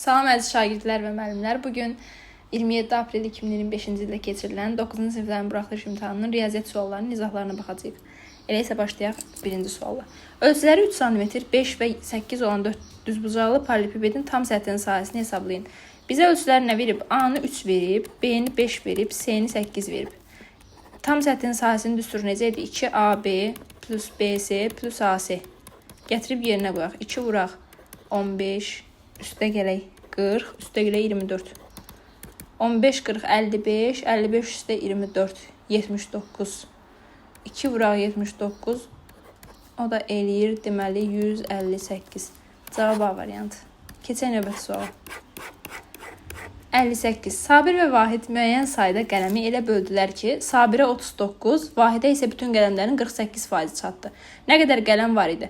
Salam əziz şagirdlər və müəllimlər. Bugün 27 aprel 2025-ci ildə keçirilən 9-cu siniflərin buraxılış imtahanının riyaziyyat suallarının izahlarına baxacağıq. Elə isə başlayaq birinci sualla. Ölçüləri 3 cm, 5 və 8 olan 4 düzbucaqlı paralelipipedin tam səthinin sahəsini hesablayın. Bizə ölçülər nə verib? A-nı 3 verib, B-ni 5 verib, C-ni 8 verib. Tam səthin sahəsinin düsturu necə idi? 2AB plus BC plus AC. Gətirib yerinə qoyaq. 2 vuraq 15, üstə gələk 40, üstə gələk 24. 15, 40, 55, 55 üstə 24, 79. 2 vuraq 79, o da eləyir, deməli 158. Cavab A variantı. Keçək növbəti suala. 58. Sabir və Vahid müəyyən sayda qələmi elə böldülər ki, Sabirə 39, Vahidə isə bütün qələmlərin 48% çatdı. Nə qədər qələm var idi?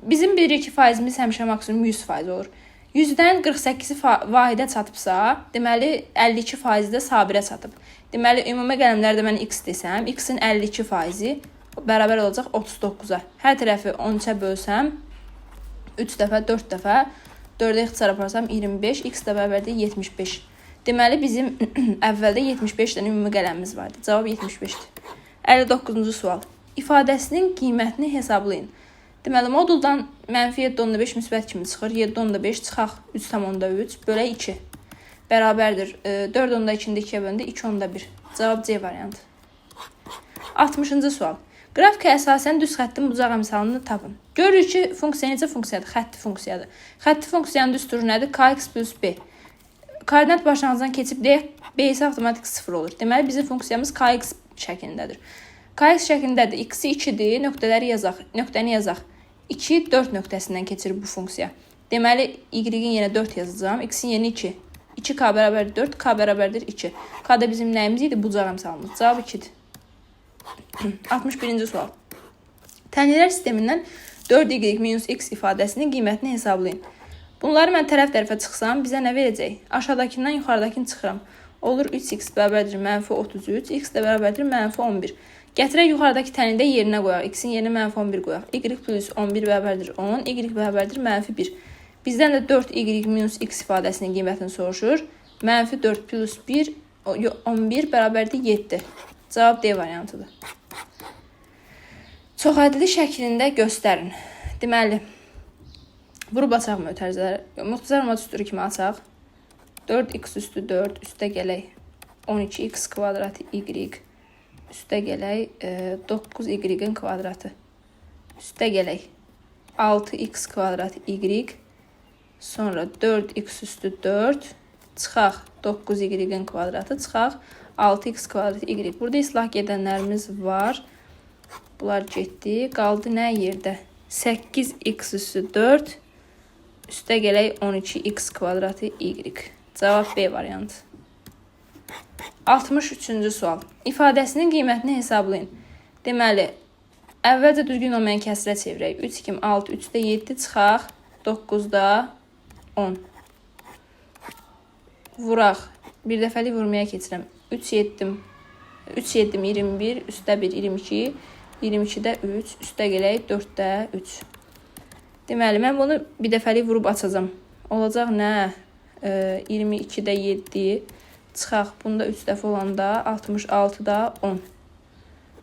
Bizim bilirik ki, faizimiz həmişə maksimum 100% olur. 100-dən 48-i Vahidə çatıbsa, deməli 52% də Sabirə çatıb. Deməli, ümumi qələmlərdə mən x desəm, x-in 52%-i bərabər olacaq 39-a. Hər tərəfi 13-ə bölsəm, 3 dəfə, 4 dəfə, 4-ə ixtisar aparsam 25, x də bərabərdir 75. Deməli, bizim əvvəldə 75 dənə ümumi qələmimiz vardı. Cavab 75-dir. 59-cu sual. İfadəsinin qiymətini hesablayın. Deməli, moduldan -7.5 müsbət kimi çıxır. 7.5 çıxaq 3.3 bölək 2. Bərabərdir. 4.2-də 2-yə bölündə 2.1. Cavab C variantı. 60-cı sual. Qrafikə əsasən düz xəttin bucaq əmsalını tapın. Görürük ki, funksiya necə funksiyadır? Xətti funksiyadır. Xətti funksiyanın düsturu nədir? Kx plus b. Koordinat başlanğıcından keçib deyək, b isə avtomatik 0 olur. Deməli, bizim funksiyamız kx şəklindədir. Kx şəklindədir. X-i 2-dir. Nöqtələri yazaq. Nöqtəni yazaq. 2, 4 nöqtəsindən keçir bu funksiya. Deməli, y-in yenə 4 yazacağım. X-in yeni 2. 2k bərabərdir 4, k bərabərdir 2. K da bizim nəyimiz idi? Bucaq əmsalımız. Cavab 2-dir. 61-ci sual. Tənliklər sistemindən 4y-x ifadəsinin qiymətini hesablayın. Bunları mən tərəf-tərəfə çıxsam, bizə nə verəcək? Aşağıdakından yuxarıdakini çıxıram. Olur 3x bərabərdir -33, x də bərabərdir -11. Gətirək yuxarıdakı tənlikdə yerinə qoyaq. X-in yerinə -11 qoyaq. Y plus 11 bərabərdir 10, y bərabərdir -1. Bizdən də 4y-x ifadəsinin qiymətini soruşur. -4 plus 1, 11 bərabərdir 7. Cavab D variantıdır. Çoxədədi şəklində göstərin. Deməli, vurub açaq mötərizələri. Müxtəsər olma düsturu kimi açaq. 4x üstü 4, üstə gələk 12x kvadratı y, üstə gələk 9y-in kvadratı, üstə gələk 6x kvadratı y, sonra 4x üstü 4, çıxaq 9y-in kvadratı, çıxaq 6x kvadratı y. Burada islah gedənlərimiz var. Bunlar getdi. Qaldı nə yerdə? 8x üstü 4, üstə gələk 12x kvadratı y. Cavab B variantı. 63-cü sual. İfadəsinin qiymətini hesablayın. Deməli, əvvəlcə düzgün olmayan kəsrə çevirək. 3 2 6, 3-də 7 çıxaq, 9-da 10. Vuraq. Bir dəfəlik vurmaya keçirəm. 3 7 21, üstə 1 22, 22-də 3, üstə gələk 4-də 3. Deməli, mən bunu bir dəfəlik vurub açacağım. Olacaq nə? 22-də 7, çıxaq bunda 3 dəfə olanda 66-da 10.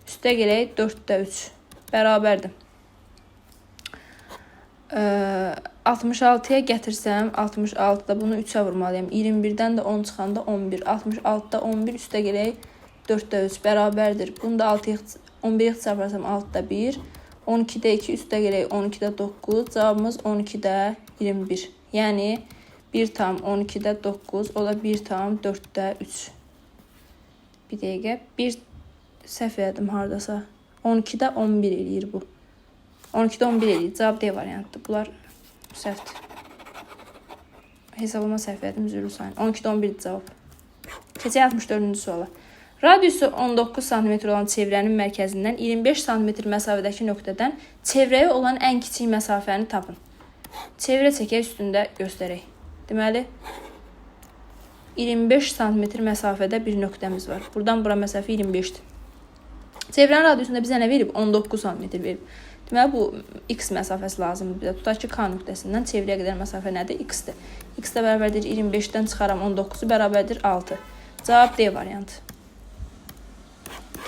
Üstə gələk 4-də 3. Bərabərdir. 66-ya gətirsəm, 66-da bunu 3-ə vurmalıyam. 21-dən də 10 çıxanda 11. 66-da 11, üstə gələk 4-də 3. Bərabərdir. Bunu da 11-yə ixtisarsam 6-da 1. 12-də 2, üstə gələk 12-də 9. Cavabımız 12-də 21. Yəni, 1 tam 12-də 9, o da 1 tam 4-də 3. Bir dəqiqə, 1 səhv elədim haradasa. 12-də 11 eləyir bu. 12-də 11 eləyir. Cavab D variantdır. Bunlar səhvdir. Hesablama səhv elədim, üzrlü sayın. 12-də 11 cavab. Keçək 64-cü suala. Radiusu 19 cm olan çevrənin mərkəzindən 25 cm məsafədəki nöqtədən çevrəyə olan ən kiçik məsafəni tapın. Çevrə çəkək üstündə göstərək. Deməli, 25 cm məsafədə bir nöqtəmiz var. Buradan bura məsafə 25-dir. Çevrənin radiusunda bizə nə verib? 19 cm verib. Deməli, bu x məsafəsi lazımdır. Bir də tutaq ki, K nöqtəsindən çevrəyə qədər məsafə nədir? X-dir. X də bərabərdir 25-dən çıxaram 19-u bərabərdir 6. Cavab D variantı.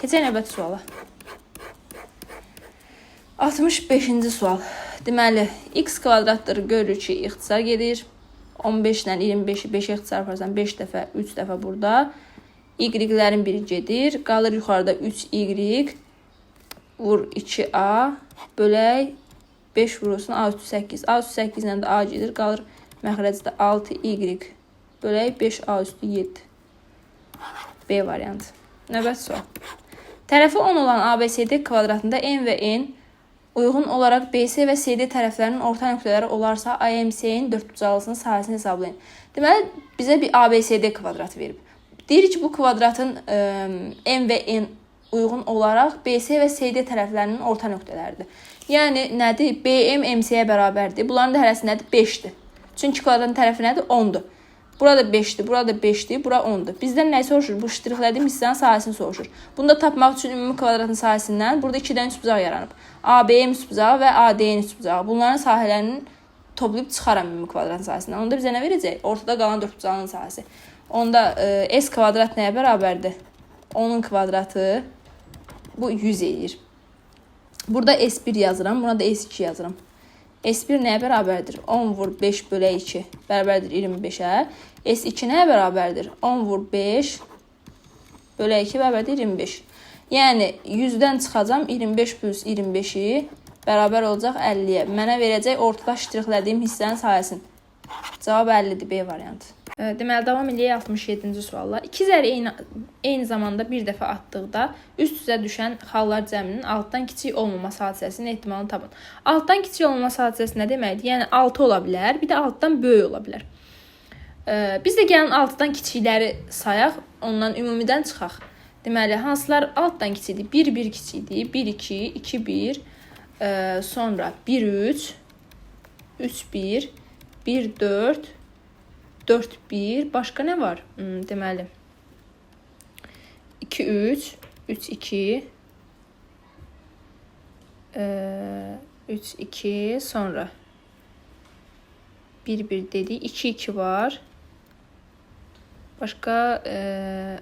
Keçək növbəti suala. 65-ci sual. Deməli, x kvadratdır. Görürük ki, ixtisar gedir. 15-dən 25-i 5-ə ixtisar yaparsan 5 dəfə, 3 dəfə burada. Y-lərin biri gedir. Qalır yuxarıda 3y vur 2a bölək 5 vurulsun a üstü 8. A üstü 8 ilə də a gedir. Qalır məxrəcdə 6y bölək 5a üstü 7. B variantı. Növbəti sual. Tərəfi 10 olan ABCD kvadratında n və n uyğun olaraq BC və CD tərəflərinin orta nöqtələri olarsa AMC-nin dördbucaqlısının sahəsini hesablayın. Deməli, bizə bir ABCD kvadratı verib. Deyir ki, bu kvadratın n və n uyğun olaraq BC və CD tərəflərinin orta nöqtələridir. Yəni, nədir? BM MC-yə bərabərdir. Bunların da hərəsi nədir? 5-dir. Çünki kvadratın tərəfi nədir? 10-dur. Burada 5-dir, burada 5-dir, bura 10-dur. Bizdən nə soruşur? Bu ştrixlədiyim hissənin sahəsini soruşur. Bunu da tapmaq üçün ümumi kvadratın sahəsindən burada 2-dən üçbucağı yaranıb. ABM üçbucağı və ADN üçbucağı. Bunların sahələrini toplayıb çıxaram ümumi kvadratın sahəsindən. Onda bizə nə verəcək? Ortada qalan dördbucağının sahəsi. Onda S kvadrat nəyə bərabərdir? 10-un kvadratı bu 100 edir. Burada S1 yazıram, buna da S2 yazıram. S1 nəyə bərabərdir? 10 vur 5 bölək 2 bərabərdir 25-ə. S2 nəyə bərabərdir? 10 vur 5 bölək 2 bərabərdir 25. Yəni 100-dən çıxacam 25 plus 25-i bərabər olacaq 50-yə. Mənə verəcək ortada ştrixlədiyim hissənin sahəsini. Cavab 50-dir, B variantı. Deməli, davam edək 67-ci sualla. İki zəri eyni zamanda bir dəfə atdıqda üst-üzə düşən xallar cəminin altdan kiçik olmaması hadisəsinin ehtimalını tapın. Altdan kiçik olmaması hadisəsi nə deməkdir? Yəni 6 ola bilər, bir də altdan böyük ola bilər. Biz də gəlin altdan kiçikləri sayaq, ondan ümumidən çıxaq. Deməli, hansılar altdan kiçikdir? 1-1 kiçikdir, 1-2, 2-1, sonra 1-3, 3-1, 1-4, 4-1, başqa nə var? Deməli, 2-3, 3-2, 3-2, sonra 1-1 dedik, 2-2 var. Başqa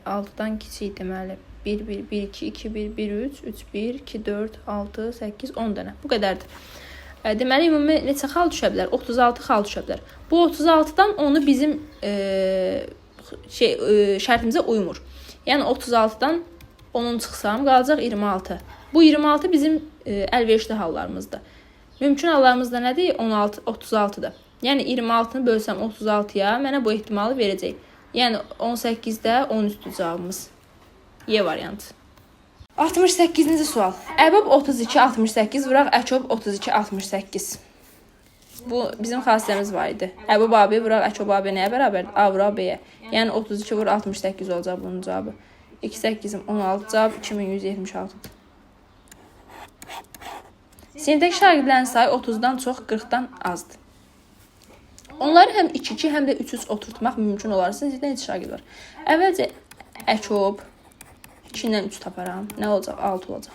6-dan kiçik deməli, 1-1, 1-2, 2-1, 1-3, 3-1, 2-4, 6, 8, 10 dənə. Bu qədərdir. Deməli, ümumi neçə xal düşə bilər? 36 xal düşə bilər. Bu 36-dan onu bizim şərtimizə uymur. Yəni 36-dan 10-un çıxsam, qalacaq 26. Bu 26 bizim əlverişli hallarımızdır. Mümkün hallarımızda nədir? 16, 36-dır. Yəni 26-nı bölsəm 36-ya mənə bu ehtimalı verəcək. Yəni 18-də 10 üstü cavabımız. Y variantı. 68-ci sual. Əbab 32-68 vuraq Əkob 32-68. Bu bizim xassiyəmiz var idi. Əbab AB vuraq Əkob AB nəyə bərabərdir? A vuraq B-yə. Yəni 32 vur 68 olacaq bunun cavabı. 2-8-im 16 cavab 2176-dır. Sinifdəki şagirdlərin sayı 30-dan çox 40-dan azdır. Onları həm 2-2 həm də 3-3 oturtmaq mümkün olarsa sinifdə neçə şagird var? Əvvəlcə Əkob 2-dən 3 taparam. Nə olacaq? 6 olacaq.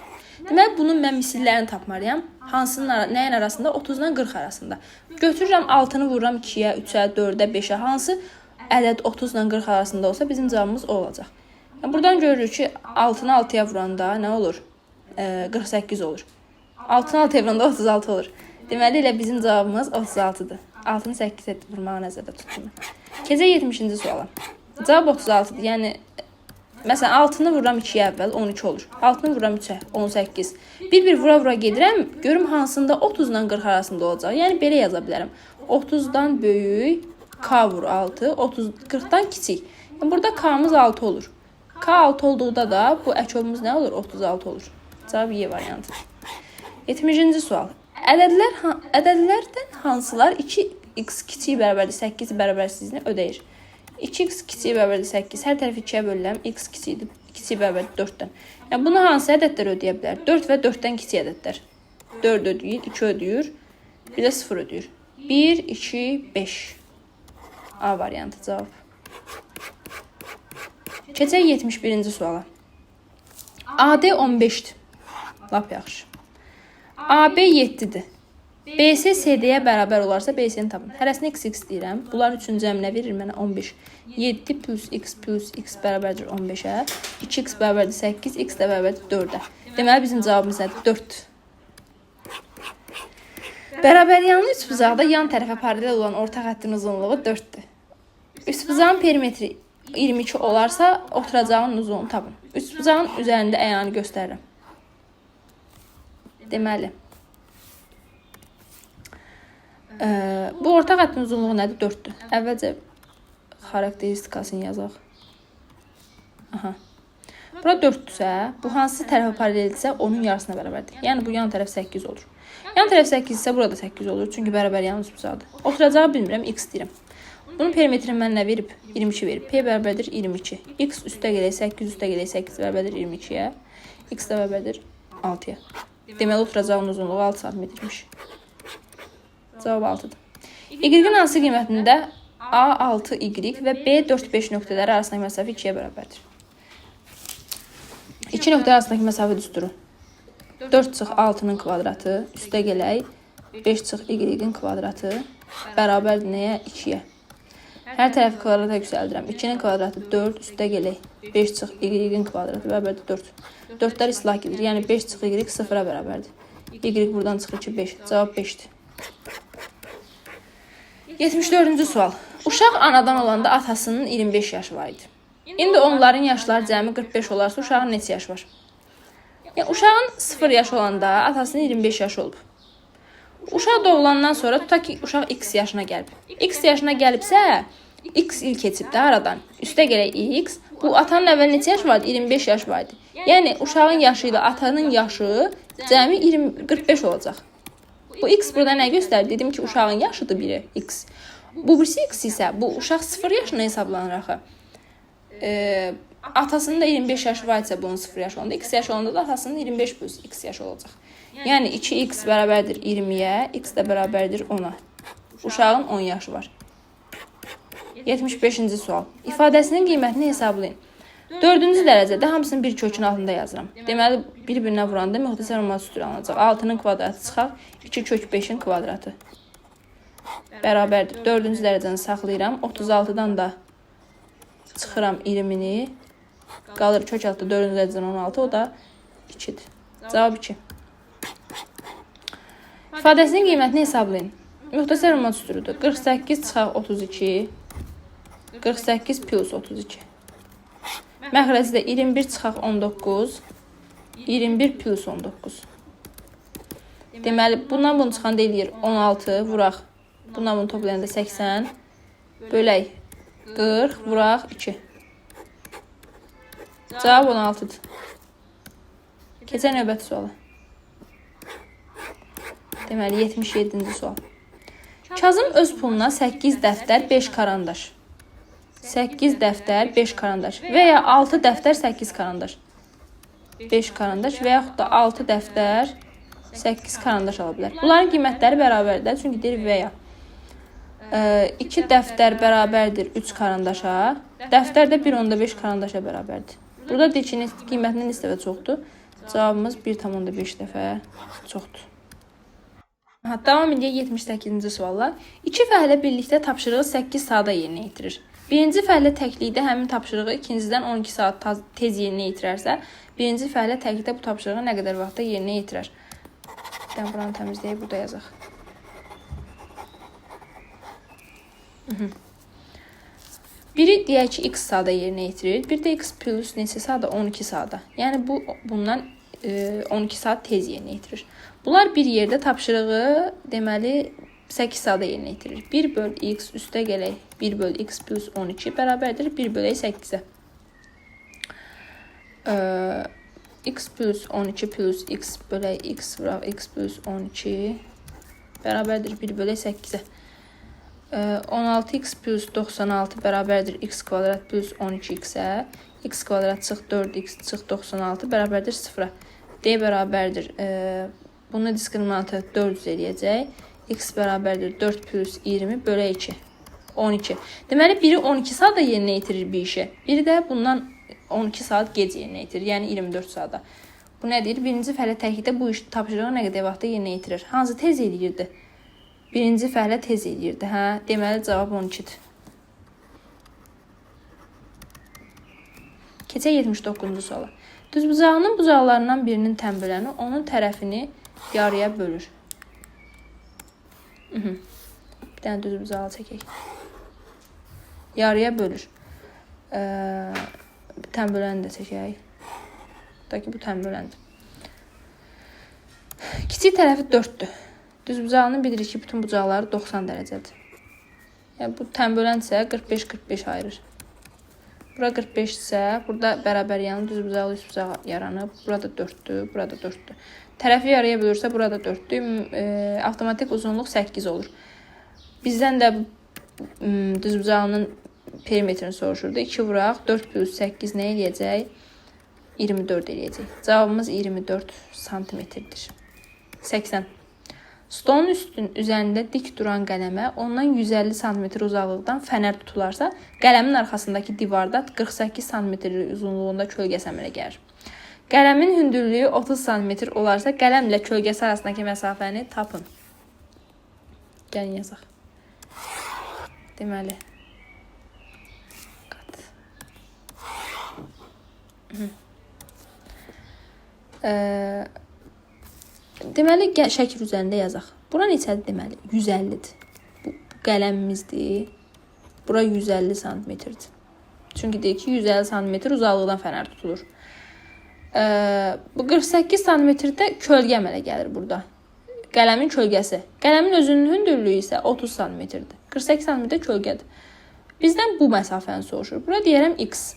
Deməli, bunun mən misillərini tapmalıyam. Hansının nəyin arasında? 30-dan 40 arasında. Götürürəm 6-nı vururam 2-yə, 3-ə, 4-ə, 5-ə. Hansı ədəd 30-dan 40 arasında olsa bizim cavabımız o olacaq. Yəni, buradan görürük ki, 6-nı 6-ya vuranda nə olur? 48 olur. 6-nı 6-ya vuranda 36 olur. Deməli, elə bizim cavabımız 36-dır. 6-nı 8-ə vurmağı nəzərdə tuttum. Keçək 70-ci suala. Cavab 36-dır. Yəni, məsələn, 6-nı vururam 2-yə əvvəl, 12 olur. 6-nı vururam 3-ə, 18. Bir-bir vura-vura gedirəm, görüm hansında 30-dan 40 arasında olacaq. Yəni, belə yaza bilərəm. 30-dan böyük, K vur 6, 40-dan kiçik. Yəni, burada K-mız 6 olur. K 6 olduğunda da bu əkobumuz nə olur? 36 olur. Cavab Y variantı. 70-ci sual. Ədədlərdən hansılar 2x kiçik bərabərdir 8 bərabərsizliyini ödəyir? 2x kiçik bərabərdir 8. Hər tərəfi 2-yə bölürəm. X kiçik bərabərdir 4-dən. Yəni, bunu hansı ədədlər ödəyə bilər? 4 və 4-dən kiçik ədədlər. 4 ödəyir, 2 ödəyir, bir də 0 ödəyir. 1, 2, 5. A variantı cavab. Keçək 71-ci suala. AD 15-dir. Lap yaxşı. AB 7-dir. BC CD-yə bərabər olarsa BC-ni tapın. Hərəsini x deyirəm. Bunların üçünü cəminə verir mənə 15. 7 plus x bərabərdir 15-ə. 2x bərabərdir 8, x də bərabərdir 4-ə. Deməli bizim cavabımız nədir? 4. Bərabəryanlı üçbucaqda yan tərəfə paralel olan orta xəttin uzunluğu 4-dür. Üçbucağın perimetri 22 olarsa oturacağın uzunluğunu tapın. Üçbucağın üzərində əyanı göstərirəm. Deməli, bu orta xəttin uzunluğu nədir? 4-dür. Əvvəlcə xarakteristikasını yazaq. Aha. Bura 4-dürsə, bu hansı tərəfə paraleldirsə onun yarısına bərabərdir. Yəni bu yan tərəf 8 olur. Yan tərəf 8 isə burada 8 olur. Çünki bərabər yan üçbucaqdır. Oturacağı bilmirəm, x deyirəm. Bunun perimetrini mən nə verib? 22 verib. P bərabərdir 22. X üstə gələk 8, üstə gələk 8 bərabərdir 22-yə. X də bərabərdir 6-ya. Deməli oturacağın uzunluğu 6 cm-miş. Cavab 6-dır. Y-in hansı qiymətində A6Y və B45 nöqtələri arasındakı məsafə 2-yə bərabərdir. 2 nöqtə arasındakı məsafə düsturu. 4 çıx 6-nın kvadratı üstə gələk 5 çıx Y-in kvadratı bərabərdir nəyə? 2-yə. Hər tərəfi kvadrata yüksəldirəm. 2-nin kvadratı 4 üstə gələk 5 çıx Y-in kvadratı bərabərdir 4. 4-lər islah gedir. Yəni 5 çıx Y 0-a bərabərdir. Y buradan çıxır ki 5. Cavab 5-dir. 74-cü sual. Uşaq anadan olanda atasının 25 yaşı var idi. İndi onların yaşları cəmi 45 olarsa uşağın neçə yaşı var? Yəni, uşağın 0 yaş olanda atasının 25 yaşı olub. Uşaq doğulandan sonra tutaq ki, uşaq x yaşına gəlib. X yaşına gəlibsə, x il keçib də aradan. Üstə gələk x. Bu atanın əvvəl neçə yaş vardı? 25 yaş vardı. Yəni, uşağın yaşı ilə atanın yaşı cəmi 45 olacaq. Bu x burada nə göstərir? Dedim ki, uşağın yaşıdır biri x. Bu birisi x isə, bu uşaq 0 yaşına hesablanır axı. Atasının da 25 yaşı var isə bunun 0 yaşı olanda, x yaşı olanda da atasının 25 plus x yaşı olacaq. Yəni 2x bərabərdir 20-yə, x də bərabərdir 10-a. Uşağın 10 yaşı var. 75-ci sual. İfadəsinin qiymətini hesablayın. 4-cü dərəcədə hamısını bir kökün altında yazıram. Deməli, bir-birinə vuranda müxtəsər olmaz üstür alınacaq. 6-nın kvadratı çıxaq, 2 kök 5-in kvadratı. Bərabərdir. 4-cü dərəcəni saxlayıram. 36-dan da çıxıram 20-ni. Qalır kök altı 4-cü dərəcədən 16, o da 2-dir. Cavab 2. İfadəsinin qiymətini hesablayın. Müxtəsər olmaz üstürüdür. 48 çıxaq 32. 48 plus 32. Məxrəci də 21 çıxaq 19. 21 plus 19. Deməli, bundan bunu çıxan deyir 16, vuraq. Bundan bunu toplayanda 80. Bölək 40, vuraq 2. Cavab 16-dır. Keçən növbəti suala. Deməli, 77-ci sual. Kazım öz puluna 8 dəftər, 5 karandaş. 8 dəftər, 5 karandaş və ya 6 dəftər, 8 karandaş. 5 karandaş və yaxud da 6 dəftər, 8 karandaş ala bilər. Bunların qiymətləri bərabərdir, çünki deyir və ya. 2 dəftər bərabərdir 3 karandaşa, dəftər də 1,5 karandaşa bərabərdir. Burada deyir ki, qiymətinin neçə dəfə çoxdur? Cavabımız 1,5 dəfə çoxdur. Davam edək 78-ci sualla. 2 fəhlə birlikdə tapşırığı 8 saata yerinə yetirir. Birinci fəhlə təklikdə həmin tapşırığı ikincidən 12 saat tez yerinə yetirərsə, birinci fəhlə təklikdə bu tapşırığı nə qədər vaxtda yerinə yetirər? Buranı təmizləyək, burada yazaq. Biri deyək ki, x saata yerinə yetirir. Bir də x plus neçə saata? 12 saata. Yəni, bundan 12 saat tez yerinə yetirir. Bunlar bir yerdə tapşırığı deməli 8 saata yerinə yetirir. 1 böl x üstə gələk 1 böl x plus 12 bərabərdir 1 bölək 8-ə. X plus 12 plus x bölək x vuraq x plus 12 bərabərdir 1 bölək 8-ə. 16x plus 96 bərabərdir x kvadrat plus 12x-ə. X kvadrat çıx 4x çıx 96 bərabərdir 0-a. D bərabərdir. Bunu diskriminantı 400 eləyəcək. X bərabərdir 4 plus 20 bölək 2. 12. Deməli, biri 12 saat da yerinə yetirir bir işi. Biri də bundan 12 saat gec yerinə yetirir. Yəni 24 saata. Bu nədir? Birinci fəhlə təklikdə bu iş tapşırığı nə qədər vaxtda yerinə yetirir? Hansı tez eləyirdi? Birinci fəhlə tez eləyirdi. Hə? Deməli, cavab 12-dir. Keçək 79-cu suala. Düzbucağının bucaqlarından birinin tənböləni onun tərəfini yarıya bölür. Bir dənə düzbucağı çəkək. Yarıya bölür. Tənböləni də çəkək. Bu tənböləndir. Kiçik tərəfi 4-dür. Düzbucağının bilirik ki, bütün bucaqları 90 dərəcədir. Yəni, bu tənbölən isə 45-45 ayırır. Bura 45 isə, burada bərabər yanı düzbucaqlı üstbucağı yaranıb. Burada 4-dür, burada 4-dür. Tərəfi yarıya bölürsə, burada 4-dür. Avtomatik uzunluq 8 olur. Bizdən də düzbucağının perimetrini soruşurdu. 2 vuraq, 4 plus 8 nə eləyəcək? 24 eləyəcək. Cavabımız 24 santimetrdir. 80. Stolun üzərində dik duran qələmə ondan 150 cm uzaqlıqdan fənər tutularsa, qələmin arxasındakı divarda 48 cm uzunluğunda kölgəsi əmələ gəlir. Qələmin hündürlüyü 30 cm olarsa, qələm ilə kölgəsi arasındakı məsafəni tapın. Gəlin yazaq. Deməli. Deməli, şəkil üzərində yazaq. Bura neçədir deməli? 150-dir. Bu qələmimizdir. Bura 150 cm-dir. Çünki deyir ki, 150 cm uzaqlıqdan fənər tutulur. Bu 48 cm-də kölgə əmələ gəlir burada. Qələmin kölgəsi. Qələmin özünün hündürlüyü isə 30 cm-dir. 48 cm kölgədir. Bizdən bu məsafəni soruşur. Bura deyərəm x.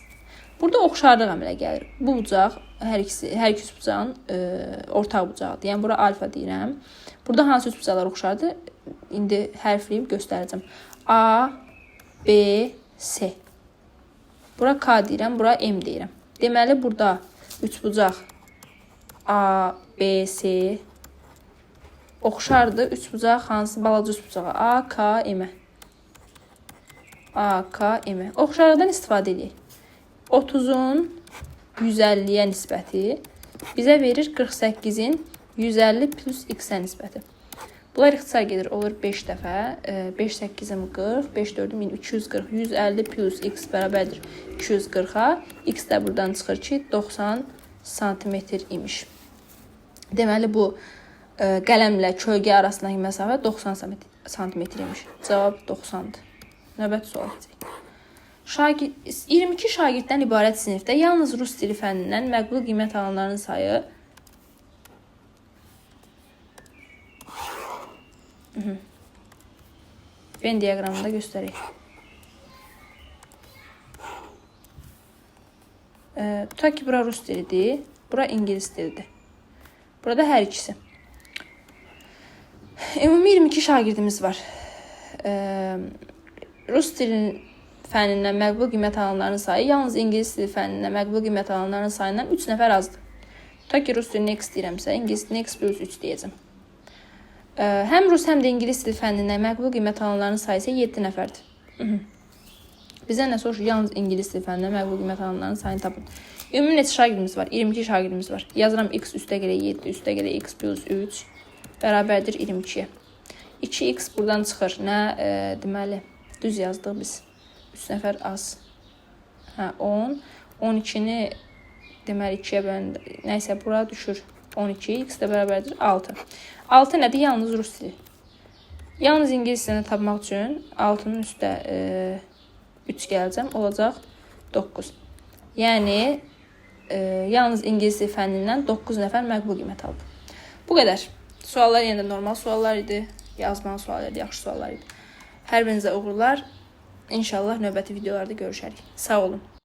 Burada oxşarlıq əmələ gəlir. Bu bucaq, hər iki bucağın ortaq bucağıdır. Yəni, bura alfa deyirəm. Burada hansı üç bucaqlar oxşardır? İndi hərfləyib göstərəcəm. A, B, S. Bura K deyirəm, bura M deyirəm. Deməli, burada üç bucaq A, B, S oxşardır. Üç bucaq hansı? Balaca üç bucağa. A, K, M. A, K, M. Oxşarlıqdan istifadə edək. 30-un 150-yə nisbəti bizə verir 48-in 150 plus x-ə nisbəti. Bunlar ixtisar gedir, olur 5 dəfə. 5 8-im 40, 5 4-üm 240. 150 plus x bərabərdir 240-a. X də buradan çıxır ki, 90 santimetr imiş. Deməli, bu qələmlə kölgə arasındakı məsafə 90 santimetr imiş. Cavab 90-dır. Növbəti sual edəcək. 22 şagirddən ibarət sinifdə yalnız rus dili fənnindən məqbul qiymət alanların sayı Venn diaqramında göstərək. Tutaq ki, bura rus dilidir, bura ingilis dilidir. Burada hər ikisi. Ümumi 22 şagirdimiz var. Rus dilinin fənnindən məqbul qiymət alanların sayı yalnız ingilis dili fənnindən məqbul qiymət alanların sayından 3 nəfər azdır. Tutaq ki, rus dilini x deyirəmsə, ingilis dilini x plus 3 deyəcəm. Həm rus, həm də ingilis dili fənnindən məqbul qiymət alanların sayı isə 7 nəfərdir. Bizə nə soruşur? Yalnız ingilis dili fənnindən məqbul qiymət alanların sayını tapın. Ümumi neçə şagirdimiz var? 22 şagirdimiz var. Yazıram x üstə gələ 7, üstə gələ x plus 3 bərabərdir 22-yə. 2x buradan çıxır. Nə? Deməli, düz yazdıq biz. 3 nəfər az. 10. 12-ni deməli 2-yə bölündə. Nəysə, bura düşür 12. X də bərabərdir 6. 6 nədir? Yalnız rus dili. Yalnız ingilis dilini tapmaq üçün 6-nın üstə 3 gələcəm. Olacaq 9. Yəni, yalnız ingilis dili fənnindən 9 nəfər məqbul qiymət aldı. Bu qədər. Suallar yenə də normal suallar idi. Yazmalı suallar idi, yaxşı suallar idi. Hər birinizə uğurlar. İnşallah növbəti videolarda görüşərik. Sağ olun.